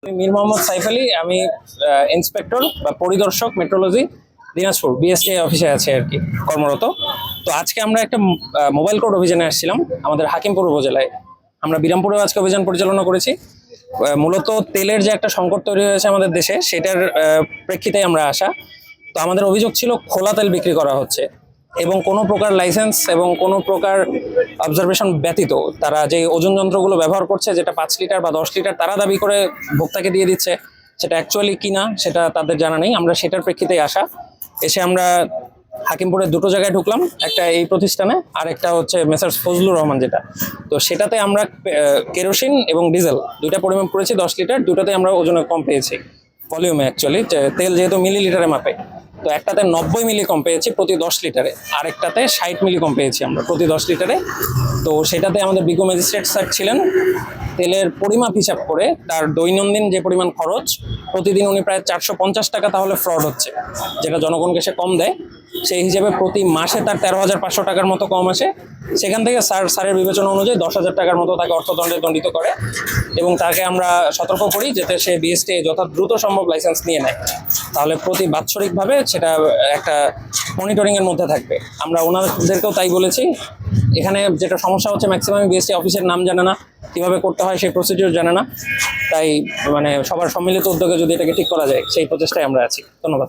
আমি মীর মোহাম্মদ সাইফ আলী। আমি ইন্সপেক্টর বা পরিদর্শক মেট্রোলজি দিনাজপুর বিএসটি অফিসে আছে আর কি কর্মরত। তো আজকে আমরা একটা মোবাইল কোর্ট অভিযানে আসছিলাম আমাদের হাকিমপুর উপজেলায়। আমরা বিরামপুরেও আজকে অভিযান পরিচালনা করেছি। মূলত তেলের যে একটা সংকট তৈরি হয়েছে আমাদের দেশে, সেটার প্রেক্ষিতে আমরা আসা। তো আমাদের অভিযোগ ছিল খোলা তেল বিক্রি করা হচ্ছে এবং কোনো প্রকার লাইসেন্স এবং কোনো প্রকার অবজারভেশন ব্যতীত তারা যে ওজন যন্ত্রগুলো ব্যবহার করছে, যেটা 5 লিটার বা 10 লিটার তারা দাবি করে ভোক্তাকে দিয়ে দিচ্ছে, সেটা অ্যাকচুয়ালি কিনা সেটা তাদের জানা নেই। আমরা সেটার প্রেক্ষিতেই আসা। এসে আমরা হাকিমপুরের দুটো জায়গায় ঢুকলাম, একটা এই প্রতিষ্ঠানে আর একটা হচ্ছে মেসার্স ফজলুর রহমান যেটা। তো সেটাতে আমরা কেরোসিন এবং ডিজেল দুইটা পরিমাপ করেছি 10 লিটার। দুটাতে আমরা ওজনে কম পেয়েছি, ভলিউমে অ্যাকচুয়ালি তেল যেহেতু মিলিলিটারে মাপে। তো একটাতে 90 মিলি কম পেয়েছি প্রতি 10 লিটারে, আরেকটাতে 60 মিলি কম পেয়েছি আমরা প্রতি 10 লিটারে। তো সেটাতে আমাদের বিজ্ঞ ম্যাজিস্ট্রেট স্যার ছিলেন, তেলের পরিমাপ হিসাব করে তার দৈনন্দিন যে পরিমাণ খরচ, প্রতিদিন উনি প্রায় 450 টাকা তাহলে ফ্রড হচ্ছে, যেটা জনগণকে সে কম দেয়। সেই হিসেবে প্রতি মাসে তার 13,500 টাকার মতো কম আসে। সেখান থেকে স্যারের বিবেচনা অনুযায়ী 10,000 টাকার মতো তাকে অর্থদণ্ডে দণ্ডিত করে এবং তাকে আমরা সতর্ক করি যাতে সে বিএসটি যত দ্রুত সম্ভব লাইসেন্স নিয়ে নেয়। তাহলে প্রতি বাৎসরিকভাবে সেটা একটা মনিটরিংয়ের মধ্যে থাকবে। আমরা ওনাদেরকেও তাই বলেছি। এখানে যেটা সমস্যা হচ্ছে, ম্যাক্সিমাম বিএসটি অফিসের নাম জানে না, কীভাবে করতে হয় সেই প্রসিডিওর জানে না। তাই সবার সম্মিলিত উদ্যোগে যদি এটাকে ঠিক করা যায়, সেই প্রচেষ্টায় আমরা আছি। ধন্যবাদ।